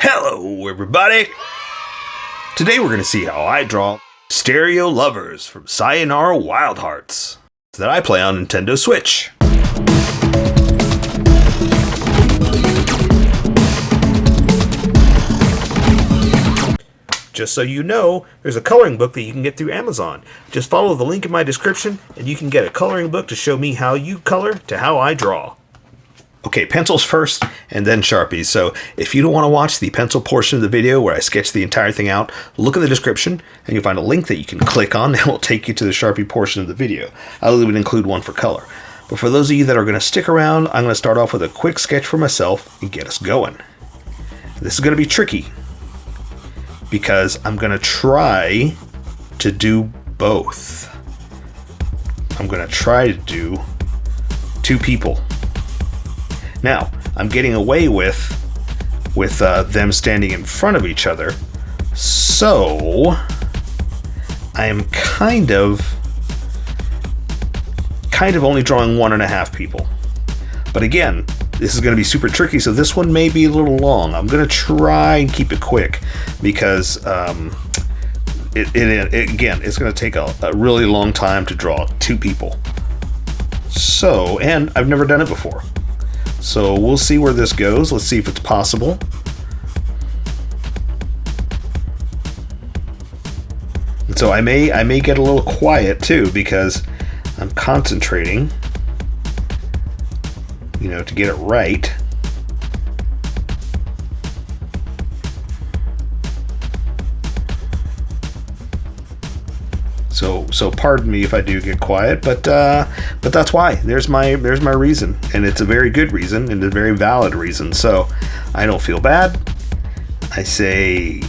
Hello everybody! Today we're going to see how I draw Stereo Lovers from Sayonara Wild Hearts that I play on Nintendo Switch. Just so you know, there's a coloring book that you can get through Amazon. Just follow the link in my description and you can get a coloring book to show me how you color to how I draw. Okay, pencils first and then Sharpies. So if you don't want to watch the pencil portion of the video where I sketch the entire thing out, look in the description and you'll find a link that you can click on that will take you to the Sharpie portion of the video. I'll even include one for color. But for those of you that are going to stick around, I'm going to start off with a quick sketch for myself and get us going. This is going to be tricky because I'm going to try to do both. I'm going to try to do two people. Now, I'm getting away with them standing in front of each other, so I am kind of only drawing 1.5 people. But again, this is going to be super tricky, so this one may be a little long. I'm going to try and keep it quick because again, it's going to take a really long time to draw two people. So, and I've never done it before. So we'll see where this goes. Let's see if it's possible. And so I may get a little quiet too because I'm concentrating, to get it right. So pardon me if I do get quiet, but that's why. There's my reason, and it's a very good reason and a very valid reason. So I don't feel bad. I say,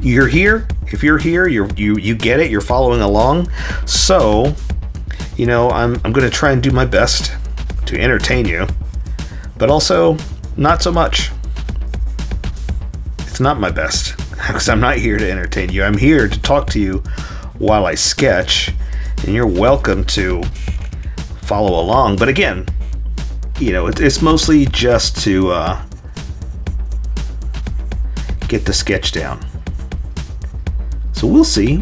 you're here. If you're here, you get it. You're following along. So, I'm going to try and do my best to entertain you, but also not so much. It's not my best because I'm not here to entertain you. I'm here to talk to you while I sketch, and you're welcome to follow along. But again, it's mostly just to get the sketch down. So we'll see.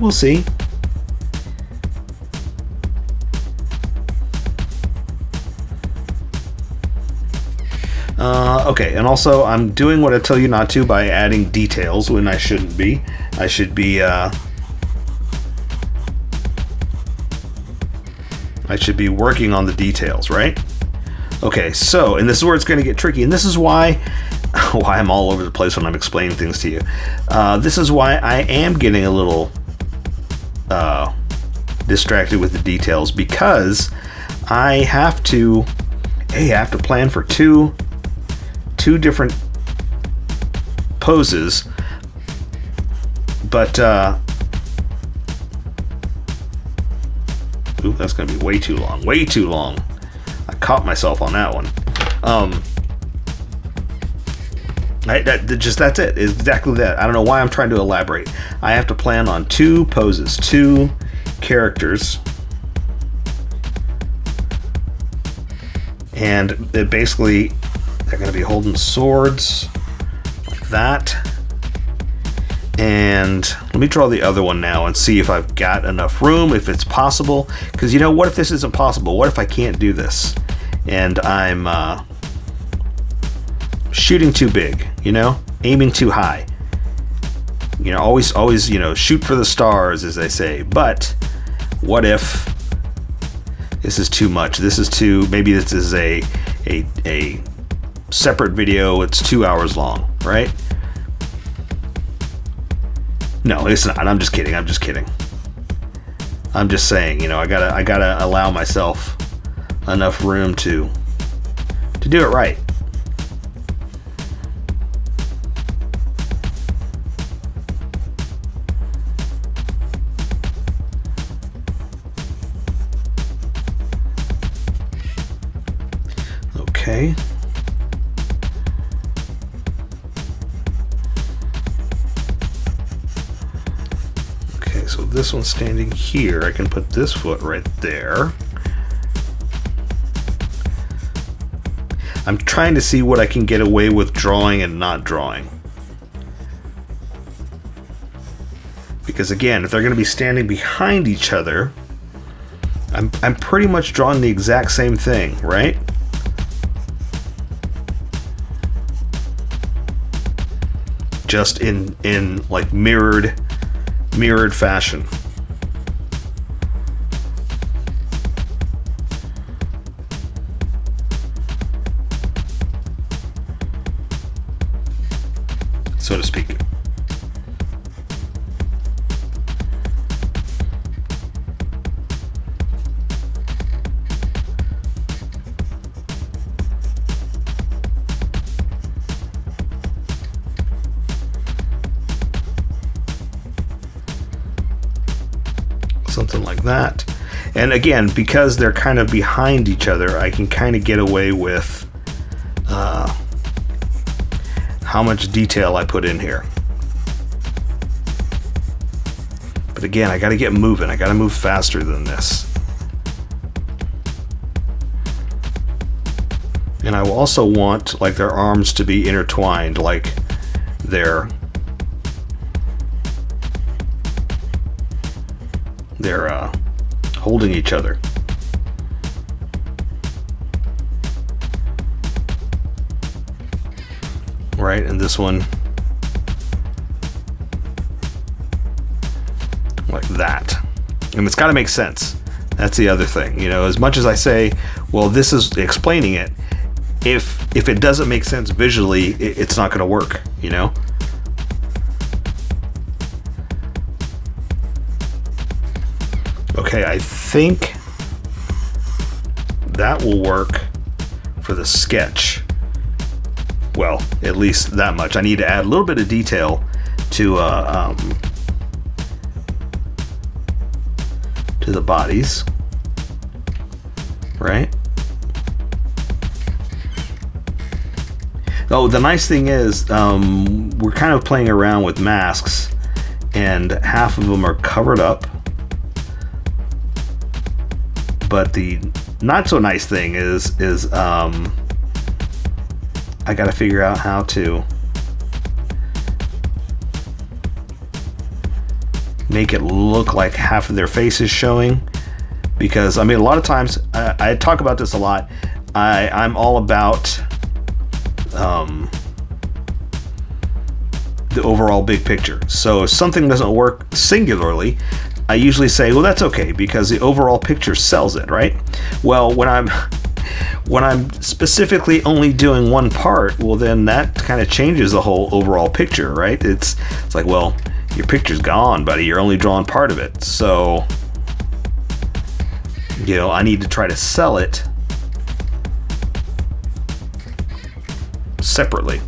Okay, and also I'm doing what I tell you not to by adding details when I shouldn't be. I should be working on the details, right? Okay, so, and this is where it's going to get tricky, and this is why I'm all over the place when I'm explaining things to you. This is why I am getting a little distracted with the details, because I have to plan for two different poses, but ooh, that's gonna be way too long. I caught myself on that one. That's it. Exactly that. I don't know why I'm trying to elaborate. I have to plan on two poses, two characters, and it basically they're going to be holding swords like that. And let me draw the other one now and see if I've got enough room, if it's possible. Because what if this isn't possible? What if I can't do this? And I'm shooting too big, aiming too high. Always, shoot for the stars, as they say. But what if this is too much? Maybe this is a separate video. It's 2 hours long, right? No, it's not. I'm just kidding. I'm just saying, I gotta allow myself enough room to do it right. Okay. So this one's standing here. I can put this foot right there. I'm trying to see what I can get away with drawing and not drawing. Because again, if they're going to be standing behind each other, I'm pretty much drawing the exact same thing, right? Just in like mirrored fashion. So to speak. Something like that. And again, because they're kind of behind each other, I can kind of get away with how much detail I put in here. But again, I got to get moving. I got to move faster than this. And I also want like their arms to be intertwined, like they're holding each other. Right, and this one like that. And it's got to make sense. That's the other thing. You know, as much as I say, well, this is explaining it, if it doesn't make sense visually, it's not going to work, you know? Okay, I think that will work for the sketch. Well, at least that much. I need to add a little bit of detail to the bodies, right? Oh, the nice thing is we're kind of playing around with masks, and half of them are covered up. But the not so nice thing is I got to figure out how to make it look like half of their face is showing. Because I mean, a lot of times I talk about this a lot. I'm all about the overall big picture. So if something doesn't work singularly, I usually say, well, that's okay because the overall picture sells it, right? Well, when I'm specifically only doing one part, well, then that kind of changes the whole overall picture, right? It's like, well, your picture's gone, buddy. You're only drawing part of it. So, you know, I need to try to sell it separately,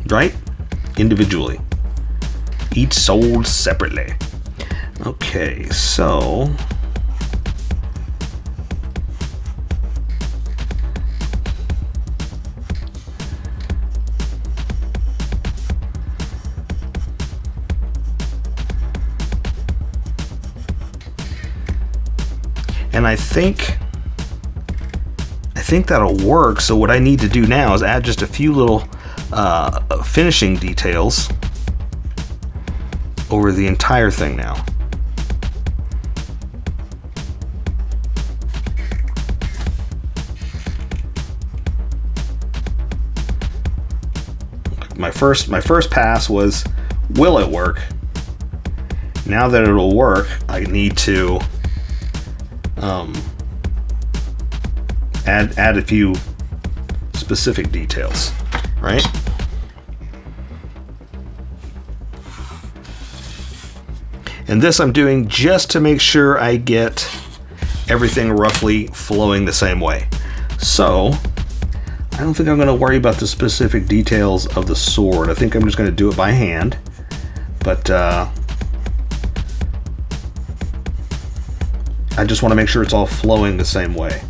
right? Individually. Each sold separately. Okay, so and I think that'll work. So what I need to do now is add just a few little finishing details over the entire thing now. My first pass was, will it work? Now that it'll work, I need to add a few specific details, right? And this I'm doing just to make sure I get everything roughly flowing the same way. So I don't think I'm going to worry about the specific details of the sword. I think I'm just going to do it by hand. But I just want to make sure it's all flowing the same way.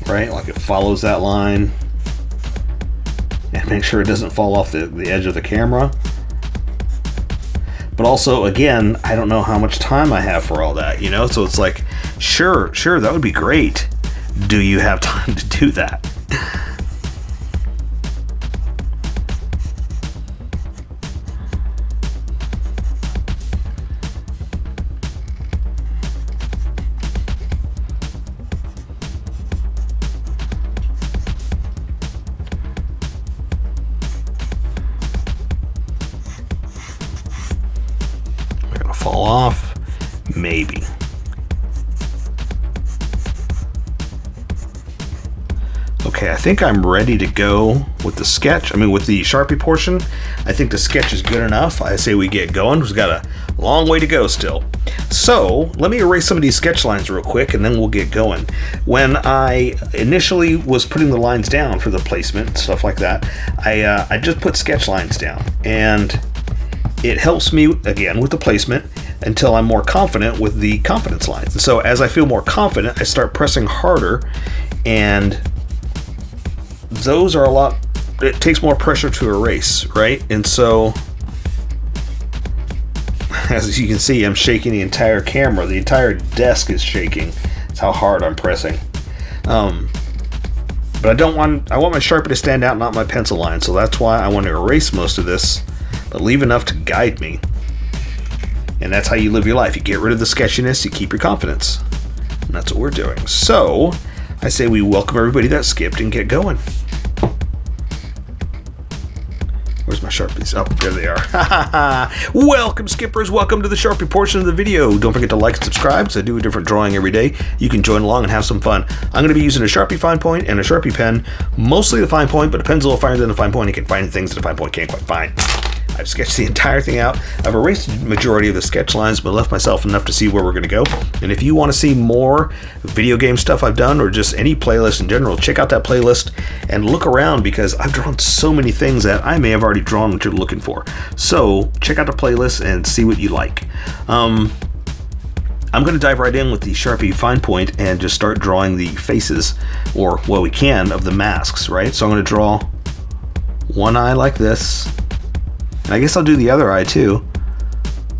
Right? Like it follows that line. And make sure it doesn't fall off the edge of the camera. But also, again, I don't know how much time I have for all that, you know? So it's like, Sure, that would be great. Do you have time to do that? They're gonna fall off, maybe. Okay, I think I'm ready to go with the sketch. I mean, with the Sharpie portion, I think the sketch is good enough. I say we get going. We've got a long way to go still. So let me erase some of these sketch lines real quick, and then we'll get going. When I initially was putting the lines down for the placement, stuff like that, I just put sketch lines down, and it helps me, again, with the placement until I'm more confident with the confidence lines. And so as I feel more confident, I start pressing harder, and those are a lot, it takes more pressure to erase, right? And so, as you can see, I'm shaking the entire camera. The entire desk is shaking. That's how hard I'm pressing. But I want my Sharpie to stand out, not my pencil line. So that's why I want to erase most of this, but leave enough to guide me. And that's how you live your life. You get rid of the sketchiness, you keep your confidence. And that's what we're doing. So I say we welcome everybody that skipped and get going. Where's my Sharpies? Oh, there they are. Welcome, skippers. Welcome to the Sharpie portion of the video. Don't forget to like and subscribe, because I do a different drawing every day. You can join along and have some fun. I'm going to be using a Sharpie fine point and a Sharpie pen. Mostly the fine point, but a pen's a little finer than the fine point. You can find things that a fine point can't quite find. I've sketched the entire thing out. I've erased the majority of the sketch lines, but left myself enough to see where we're going to go. And if you want to see more video game stuff I've done, or just any playlist in general, check out that playlist and look around, because I've drawn so many things that I may have already drawn what you're looking for. So check out the playlist and see what you like. I'm going to dive right in with the Sharpie fine point and just start drawing the faces, or what we can, of the masks, right? So I'm going to draw one eye like this. And I guess I'll do the other eye too.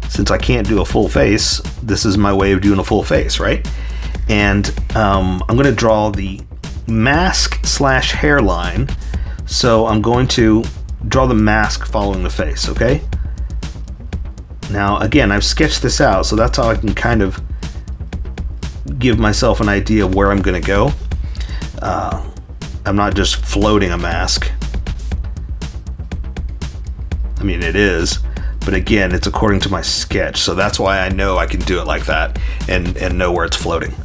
Since I can't do a full face, this is my way of doing a full face, right? And I'm going to draw the mask / hairline. So I'm going to draw the mask following the face, okay? Now, again, I've sketched this out, so that's how I can kind of give myself an idea of where I'm going to go. I'm not just floating a mask. I mean, it is, but again, it's according to my sketch, so that's why I know I can do it like that and know where it's floating.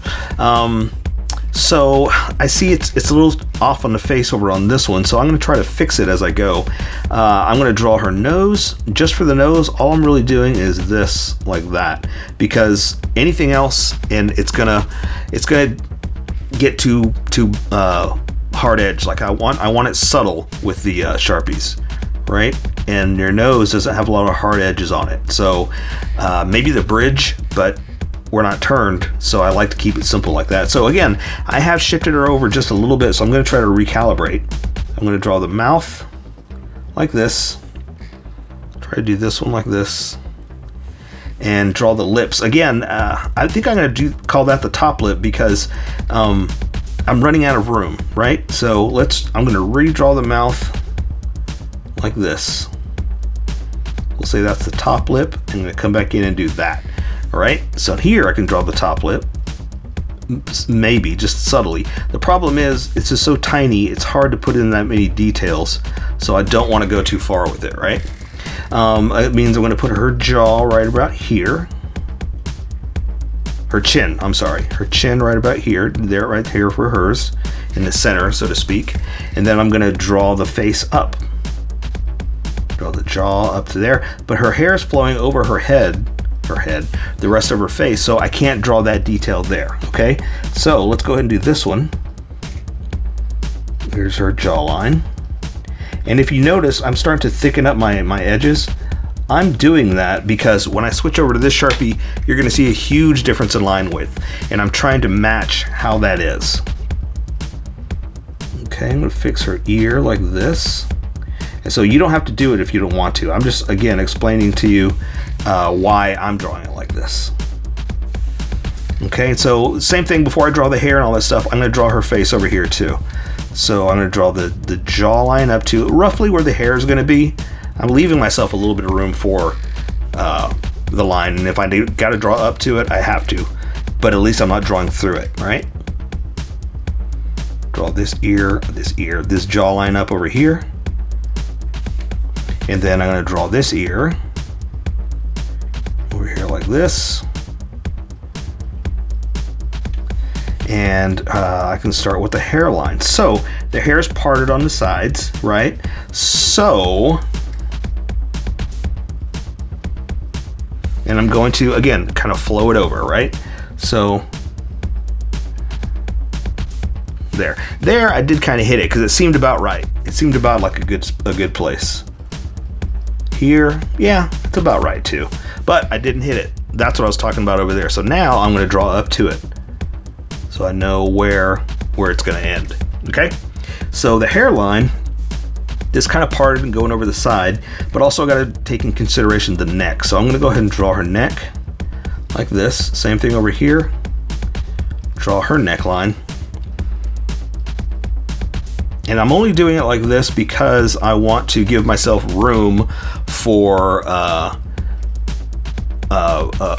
So I see it's a little off on the face over on this one, so I'm going to try to fix it as I go. I'm going to draw her nose. Just for the nose, all I'm really doing is this, like that, because anything else, and it's gonna get too hard edge. Like I want it subtle with the Sharpies, right? And your nose doesn't have a lot of hard edges on it. So maybe the bridge, but we're not turned, so I like to keep it simple like that. So again, I have shifted her over just a little bit, so I'm going to try to recalibrate. I'm going to draw the mouth like this. Try to do this one like this. And draw the lips. Again, I think I'm going to call that the top lip, because I'm running out of room, right? So I'm going to redraw the mouth like this. We'll say that's the top lip. I'm going to come back in and do that. All right, so here I can draw the top lip, maybe just subtly. The problem is it's just so tiny, it's hard to put in that many details, so I don't want to go too far with it, right? It means I'm going to put her jaw right about here. Her chin, I'm sorry. Her chin right about here, there, right here for hers, in the center, so to speak. And then I'm going to draw the face up. Draw the jaw up to there, but her hair is flowing over her head, the rest of her face, so I can't draw that detail there, okay? So let's go ahead and do this one. Here's her jawline. And if you notice, I'm starting to thicken up my edges. I'm doing that because when I switch over to this Sharpie, you're gonna see a huge difference in line width, and I'm trying to match how that is. Okay, I'm gonna fix her ear like this. And so you don't have to do it if you don't want to. I'm just, again, explaining to you why I'm drawing it like this. Okay, so same thing before I draw the hair and all that stuff, I'm going to draw her face over here too. So I'm going to draw the jawline up to roughly where the hair is going to be. I'm leaving myself a little bit of room for the line, and if I got to draw up to it, I have to. But at least I'm not drawing through it, right? Draw this ear, this jawline up over here. And then I'm going to draw this ear over here like this. And I can start with the hairline. So the hair is parted on the sides, right? So, and I'm going to, again, kind of flow it over, right? So, there I did kind of hit it because it seemed about right. It seemed about like a good place. Here, yeah, it's about right too. But I didn't hit it. That's what I was talking about over there. So now I'm going to draw up to it, so I know where it's going to end. Okay, so the hairline is kind of parted and going over the side, but also got to take in consideration the neck. So I'm going to go ahead and draw her neck like this. Same thing over here. Draw her neckline. And I'm only doing it like this because I want to give myself room for a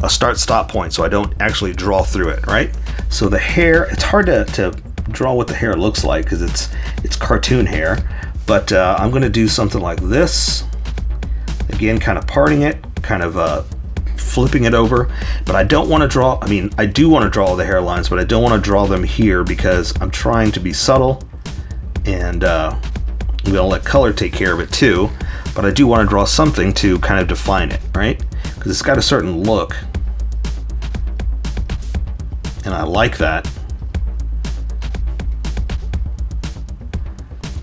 start-stop point, so I don't actually draw through it, right? So the hair, it's hard to draw what the hair looks like because it's cartoon hair, but I'm going to do something like this. Again, kind of parting it, kind of flipping it over, but I don't want to draw, I mean, I do want to draw the hairlines, but I don't want to draw them here because I'm trying to be subtle, and I'm going to let color take care of it too, but I do want to draw something to kind of define it, right? Because it's got a certain look, and I like that.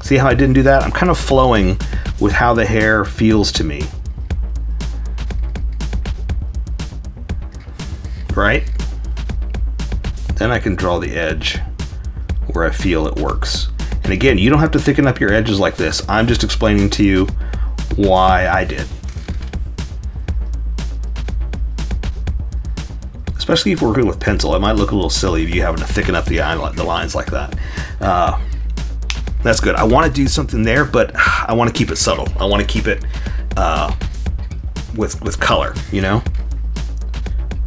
See how I didn't do that? I'm kind of flowing with how the hair feels to me, right? Then I can draw the edge where I feel it works. And again, you don't have to thicken up your edges like this. I'm just explaining to you why I did. Especially if we're working with pencil, it might look a little silly if you having to thicken up the lines like that. That's good. I want to do something there, but I want to keep it subtle. I want to keep it with color, you know?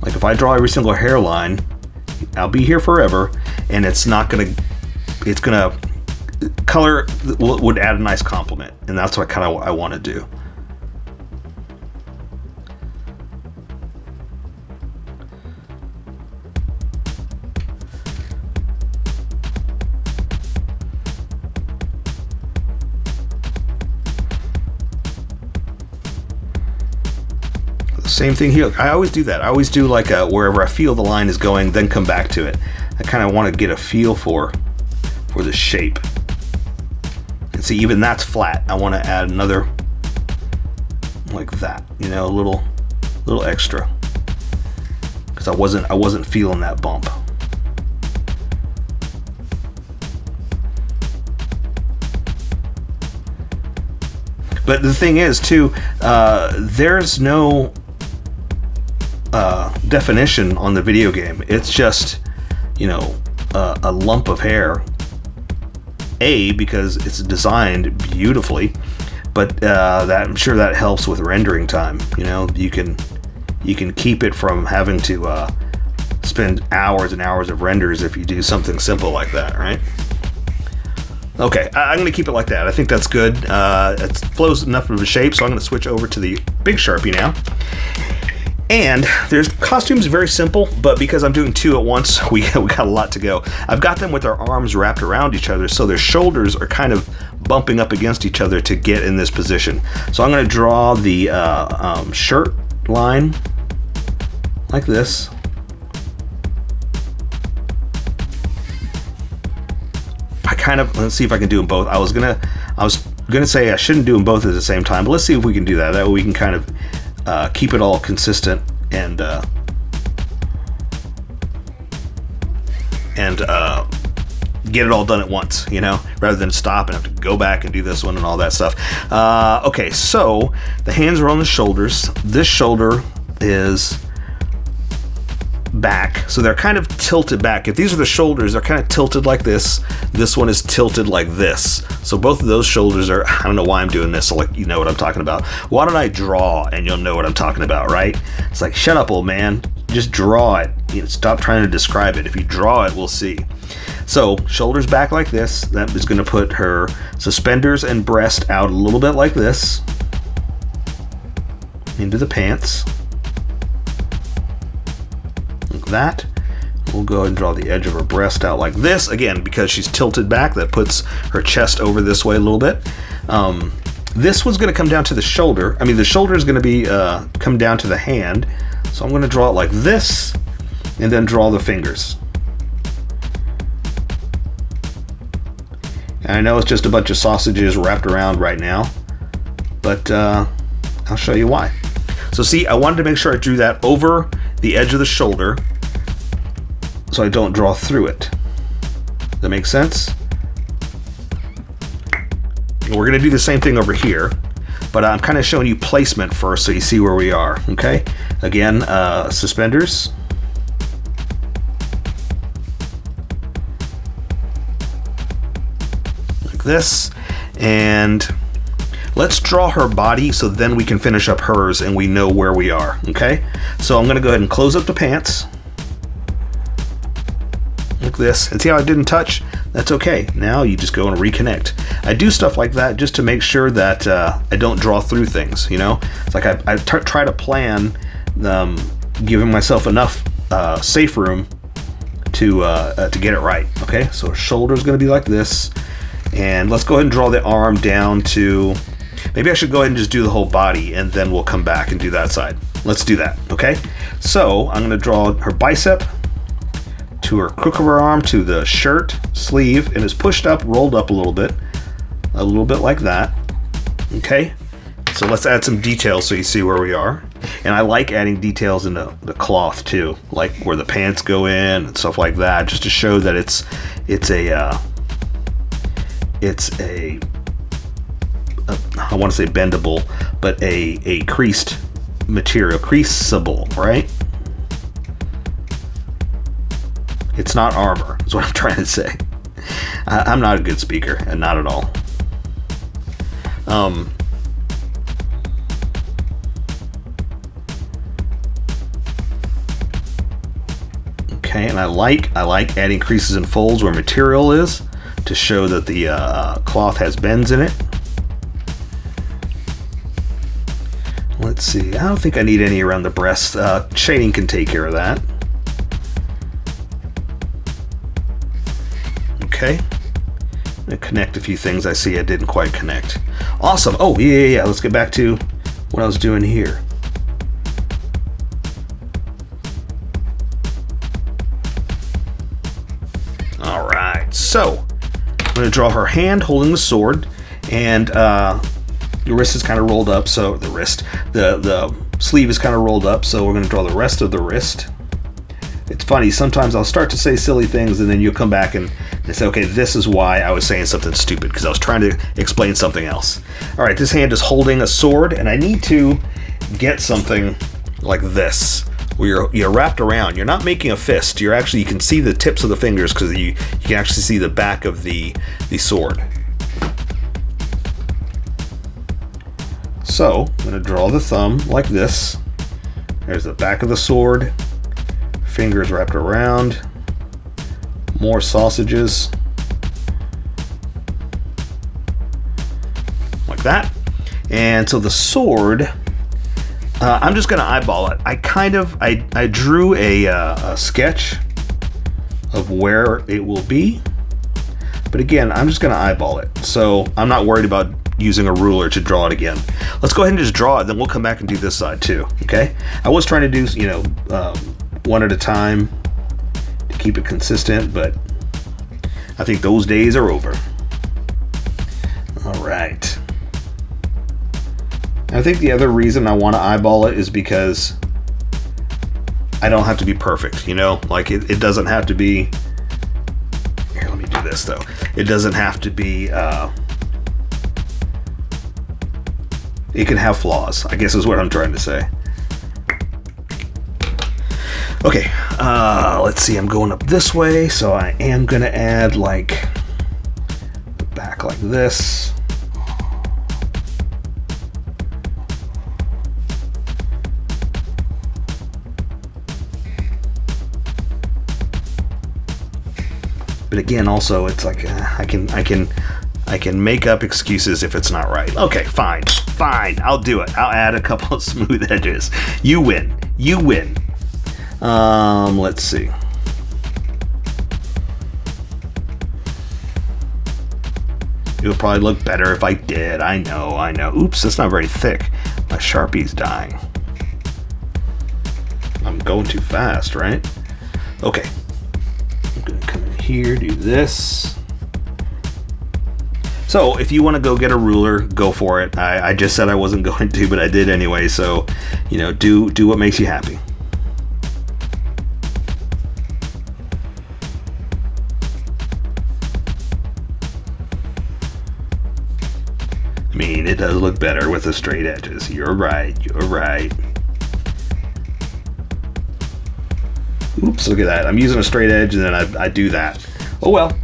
Like if I draw every single hairline, I'll be here forever, and it's gonna color would add a nice complement, and that's what I want to do. Same thing here. I always do that. I always do like wherever I feel the line is going, then come back to it. I kind of want to get a feel for the shape. And see, even that's flat. I want to add another like that, you know, a little extra, because I wasn't feeling that bump. But the thing is too, there's no definition on the video game. It's just, you know, a lump of hair. Because it's designed beautifully, but that I'm sure that helps with rendering time. You know, you can keep it from having to spend hours and hours of renders if you do something simple like that, right? Okay, I'm going to keep it like that. I think that's good. It flows enough of a shape, so I'm going to switch over to the big Sharpie now. And there's costumes, very simple, but because I'm doing two at once, we got a lot to go. I've got them with their arms wrapped around each other, so their shoulders are kind of bumping up against each other to get in this position. So I'm going to draw the shirt line like this. Let's see if I can do them both. I was gonna say I shouldn't do them both at the same time, but let's see if we can do that. That way we can kind of keep it all consistent and get it all done at once, you know, rather than stop and have to go back and do this one and all that stuff. Okay, so the hands are on the shoulders. This shoulder is back, so they're kind of tilted back. If these are the shoulders, they're kind of tilted like this. This one is tilted like this. So both of those shoulders are, I don't know why I'm doing this, so like, you know what I'm talking about. Why don't I draw and you'll know what I'm talking about, right? It's like, shut up, old man. Just draw it. You know, stop trying to describe it. If you draw it, we'll see. So shoulders back like this. That is going to put her suspenders and breast out a little bit like this into the pants. Like that. We'll go ahead and draw the edge of her breast out like this. Again, because she's tilted back, that puts her chest over this way a little bit. This one's going to come down to the shoulder. I mean, the shoulder is going to be come down to the hand. So I'm going to draw it like this, and then draw the fingers. And I know it's just a bunch of sausages wrapped around right now, but I'll show you why. So see, I wanted to make sure I drew that over the edge of the shoulder, so I don't draw through it. That makes sense? We're going to do the same thing over here, but I'm kind of showing you placement first so you see where we are, okay? Again, suspenders. Like this. And let's draw her body so then we can finish up hers and we know where we are, okay? So I'm going to go ahead and close up the pants. Like this. And see how I didn't touch? That's okay. Now you just go and reconnect. I do stuff like that just to make sure that I don't draw through things, you know? It's like I try to plan giving myself enough safe room to get it right, okay? So shoulder's going to be like this. And let's go ahead and draw the arm down to... Maybe I should go ahead and just do the whole body, and then we'll come back and do that side. Let's do that, okay? So I'm going to draw her bicep to her crook of her arm to the shirt sleeve, and it's pushed up, rolled up a little bit like that, okay? So let's add some details so you see where we are. And I like adding details in the cloth too, like where the pants go in and stuff like that, just to show that it's a I want to say bendable, but a creased material, creaseable, right? It's not armor, is what I'm trying to say. I'm not a good speaker, and not at all. Okay, and I like adding creases and folds where material is to show that the cloth has bends in it. Let's see, I don't think I need any around the breast. Shading can take care of that. Okay, I'm gonna connect a few things I see I didn't quite connect. Awesome. Oh, yeah. Let's get back to what I was doing here. All right, so I'm gonna draw her hand holding the sword, and the wrist is kind of rolled up, so the sleeve is kind of rolled up, so we're gonna draw the rest of the wrist. It's funny, sometimes I'll start to say silly things and then you'll come back and say, okay, this is why I was saying something stupid, because I was trying to explain something else. All right, this hand is holding a sword, and I need to get something like this, where you're wrapped around. You're not making a fist. You can see the tips of the fingers because you can actually see the back of the sword. So I'm going to draw the thumb like this. There's the back of the sword. Fingers wrapped around, more sausages, like that. And so the sword, I'm just going to eyeball it. I drew a sketch of where it will be, but again, I'm just going to eyeball it. So I'm not worried about using a ruler to draw it again. Let's go ahead and just draw it, then we'll come back and do this side too, okay? I was trying to do, one at a time to keep it consistent, but I think those days are over. All right. I think the other reason I want to eyeball it is because I don't have to be perfect, like it doesn't have to be, here, let me do this though. It doesn't have to be, it can have flaws, I guess is what I'm trying to say. Okay, let's see, I'm going up this way, so I am gonna add like back like this. But again, also it's like I can make up excuses if it's not right. Okay, fine, I'll do it. I'll add a couple of smooth edges. You win. Let's see. It would probably look better if I did. I know. Oops, that's not very thick. My Sharpie's dying. I'm going too fast, right? Okay. I'm gonna come in here, do this. So if you want to go get a ruler, go for it. I just said I wasn't going to, but I did anyway. So, you know, do what makes you happy. I mean, it does look better with the straight edges. You're right. Oops, look at that. I'm using a straight edge and then I do that. Oh well.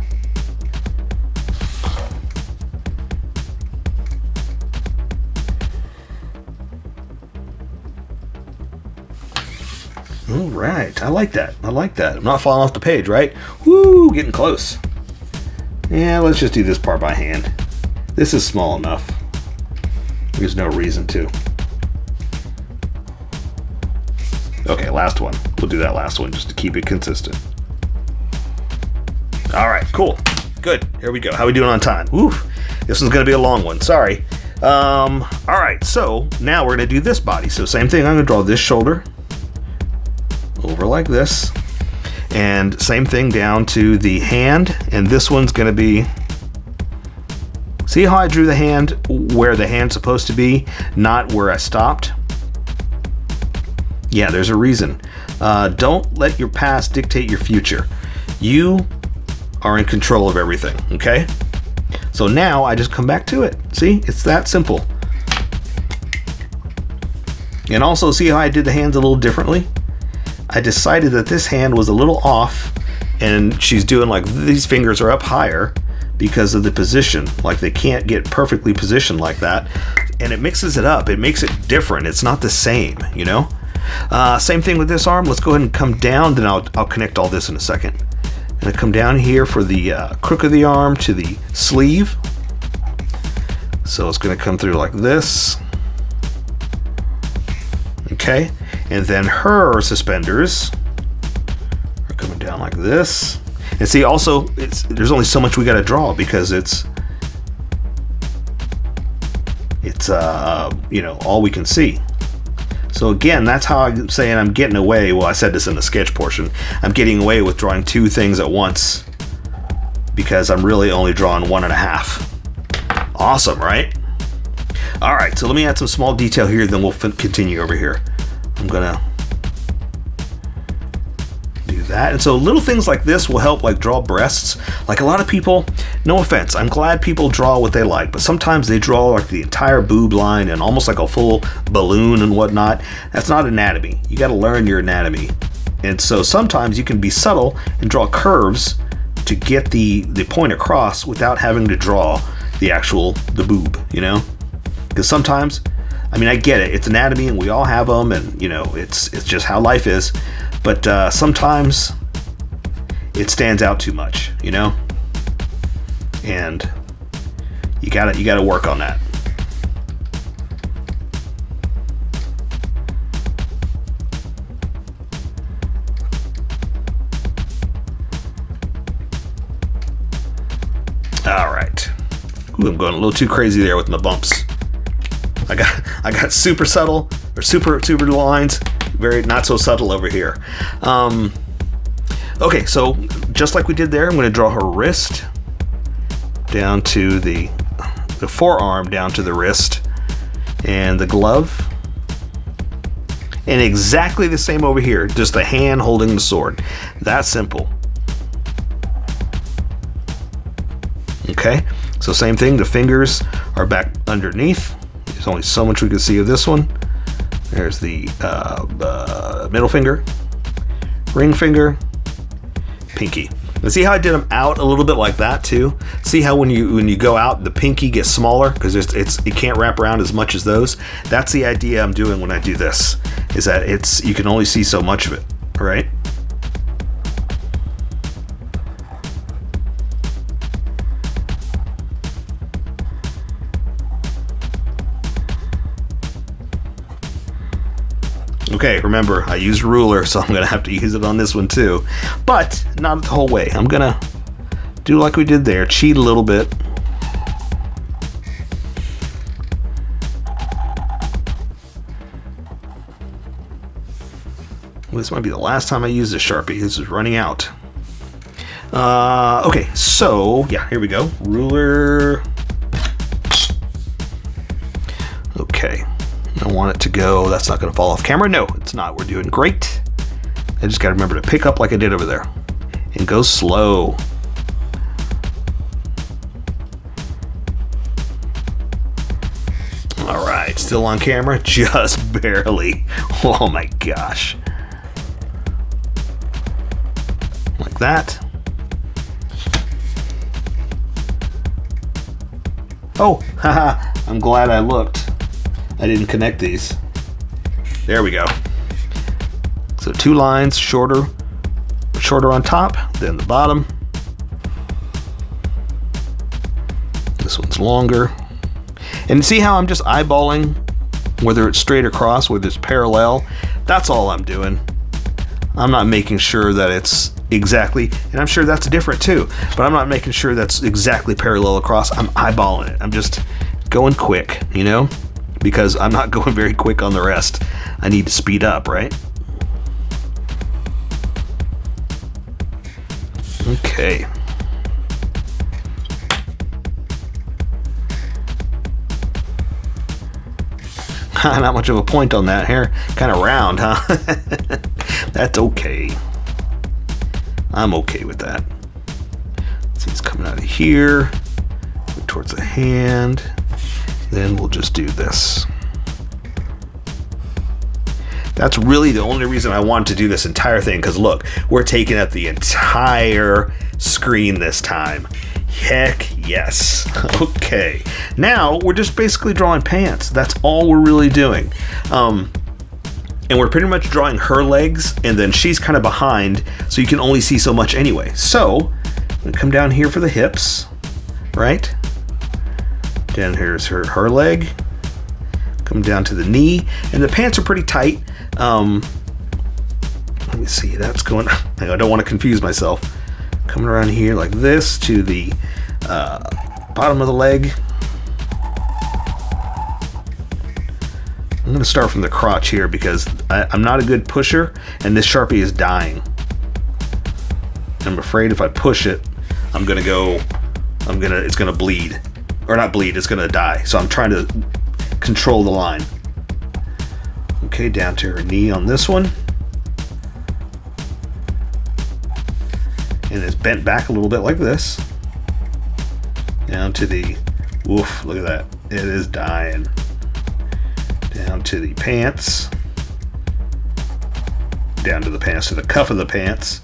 All right, I like that. I'm not falling off the page, right? Woo, getting close. Yeah, let's just do this part by hand. This is small enough. There's no reason to. Okay, last one. We'll do that last one just to keep it consistent. All right, cool. Good. Here we go. How are we doing on time? Oof. This one's going to be a long one. Sorry. All right, so now we're going to do this body. So same thing. I'm going to draw this shoulder over like this. And same thing down to the hand. And this one's going to be... See how I drew the hand where the hand's supposed to be, not where I stopped? Yeah, there's a reason. Don't let your past dictate your future. You are in control of everything, okay? So now I just come back to it. See, it's that simple. And also see how I did the hands a little differently? I decided that this hand was a little off and she's doing like these fingers are up higher because of the position. Like they can't get perfectly positioned like that. And it mixes it up. It makes it different. It's not the same, you know? Same thing with this arm. Let's go ahead and come down, then I'll connect all this in a second. I'm gonna come down here for the crook of the arm to the sleeve. So it's gonna come through like this. Okay, and then her suspenders are coming down like this. And see, also, there's only so much we gotta draw because it's you know, all we can see. So again, that's how I'm saying I'm getting away. Well, I said this in the sketch portion. I'm getting away with drawing two things at once because I'm really only drawing 1.5. Awesome, right? All right, so let me add some small detail here, then we'll continue over here. I'm gonna do that. And so little things like this will help like draw breasts. Like a lot of people, no offense, I'm glad people draw what they like, but sometimes they draw like the entire boob line and almost like a full balloon and whatnot. That's not anatomy. You gotta learn your anatomy. And so sometimes you can be subtle and draw curves to get the point across without having to draw the boob, you know? Because sometimes, I mean, I get it, it's anatomy and we all have them and you know, it's just how life is. But sometimes it stands out too much, you know? And you gotta work on that. All right. Ooh, I'm going a little too crazy there with my bumps. I got super subtle or super lines, very not so subtle over here. Okay, so just like we did there, I'm going to draw her wrist down to the forearm down to the wrist and the glove. And exactly the same over here, just the hand holding the sword. That simple. Okay, so same thing, the fingers are back underneath. There's only so much we can see of this one. There's the middle finger. ring finger, pinky. And see how I did them out a little bit like that too? See how when you go out, the pinky gets smaller because it can't wrap around as much as those. That's the idea I'm doing when I do this, is that you can only see so much of it, right? Okay, remember, I used a ruler, so I'm going to have to use it on this one too. But not the whole way. I'm going to do like we did there, cheat a little bit. Well, this might be the last time I use this Sharpie. This is running out. Okay, so, yeah, here we go. Ruler. Okay. I want it to go. That's not going to fall off camera. No, it's not. We're doing great. I just got to remember to pick up like I did over there and go slow. All right, still on camera, just barely. Oh my gosh. Like that. Oh, haha, I'm glad I looked. I didn't connect these. There we go. So 2 lines, shorter on top, then the bottom. This one's longer. And see how I'm just eyeballing whether it's straight across, whether it's parallel. That's all I'm doing. I'm not making sure that it's exactly, and I'm sure that's different too, but I'm not making sure that's exactly parallel across. I'm eyeballing it. I'm just going quick, you know? Because I'm not going very quick on the rest. I need to speed up, right? Okay. Not much of a point on that hair. Kind of round, huh? That's okay. I'm okay with that. See, it's coming out of here, towards the hand. Then we'll just do this. That's really the only reason I wanted to do this entire thing, because look, we're taking up the entire screen this time. Heck yes. Okay, now we're just basically drawing pants. That's all we're really doing. And we're pretty much drawing her legs, and then she's kind of behind, so you can only see so much anyway. So I'm gonna come down here for the hips, right? Down here's her leg. Come down to the knee, and the pants are pretty tight. Let me see. That's going. I don't want to confuse myself. Coming around here like this to the bottom of the leg. I'm going to start from the crotch here because I'm not a good pusher, and this Sharpie is dying. I'm afraid if I push it, it's gonna bleed. Or not bleed, it's gonna die. So I'm trying to control the line. Okay, down to her knee on this one. And it's bent back a little bit like this. Down to the, woof, look at that. It is dying. Down to the pants. Down to the pants, to the cuff of the pants.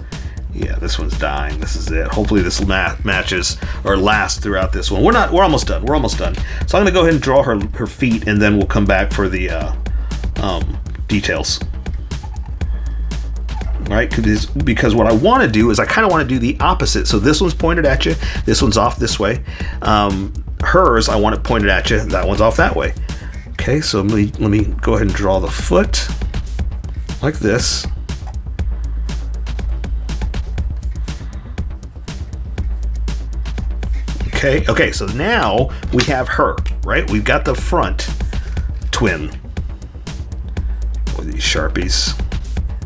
Yeah, this one's dying. This is it. Hopefully this matches or lasts throughout this one. We're almost done. We're almost done. So I'm gonna go ahead and draw her feet, and then we'll come back for the details. All right, because what I want to do is I kind of want to do the opposite. So this one's pointed at you. This one's off this way. Hers, I want it pointed at you. That one's off that way. Okay, so let me go ahead and draw the foot like this. Okay, so now we have her, right? We've got the front twin. Boy, these Sharpies,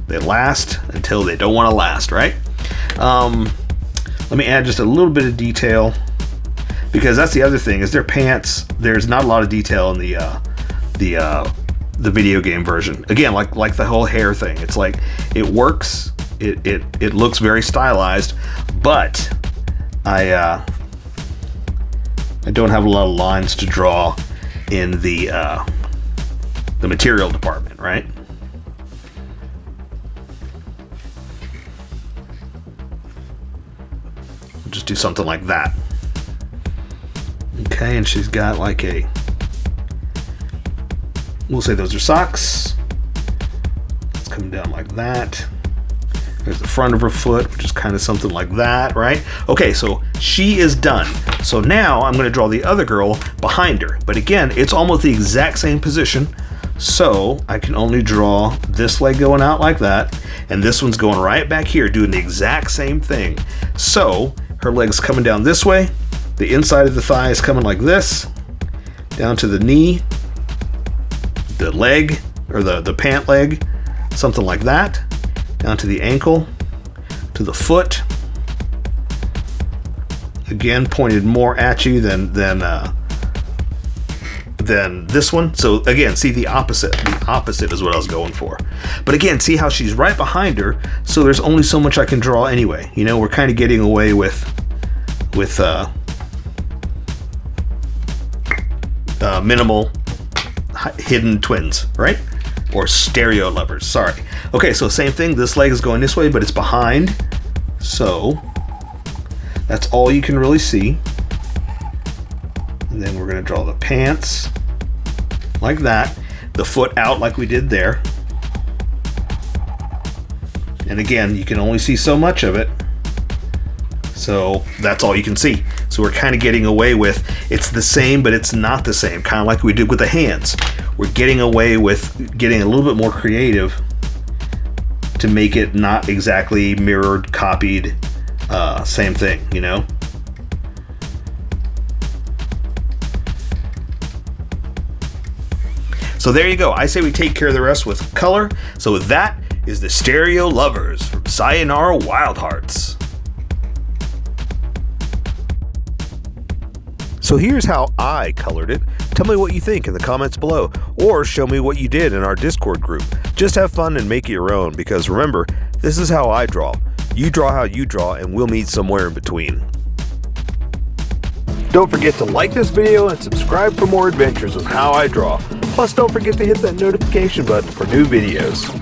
they last until they don't want to last, right? Let me add just a little bit of detail, because that's the other thing, is their pants, there's not a lot of detail in the video game version. Again, like the whole hair thing. It's like, it works, it looks very stylized, but I don't have a lot of lines to draw in the material department, right? just do something like that. Okay, and she's got like a, we'll say those are socks. It's coming down like that. There's the front of her foot, which is kind of something like that, right? Okay, so she is done. So now I'm going to draw the other girl behind her. But again, it's almost the exact same position. So I can only draw this leg going out like that, and this one's going right back here doing the exact same thing. So her leg's coming down this way. The inside of the thigh is coming like this, down to the knee, the leg, or the pant leg, something like that. Down to the ankle, to the foot. Again, pointed more at you than this one. So again, see the opposite. The opposite is what I was going for. But again, see how she's right behind her. So there's only so much I can draw anyway. You know, we're kind of getting away with minimal hidden twins, right? Or stereo lovers, sorry. Okay, so same thing, this leg is going this way, but it's behind. So that's all you can really see. And then we're gonna draw the pants like that. The foot out like we did there. And again, you can only see so much of it. So that's all you can see. So we're kind of getting away with, it's the same, but it's not the same, kind of like we did with the hands. We're getting away with getting a little bit more creative to make it not exactly mirrored, copied, same thing, you know? So there you go. I say we take care of the rest with color. So that is the Stereo Lovers from Sayonara Wild Hearts. So here's how I colored it. Tell me what you think in the comments below, or show me what you did in our Discord group. Just have fun and make it your own, because remember, this is how I draw. You draw how you draw, and we'll meet somewhere in between. Don't forget to like this video and subscribe for more adventures with How I Draw. Plus, don't forget to hit that notification button for new videos.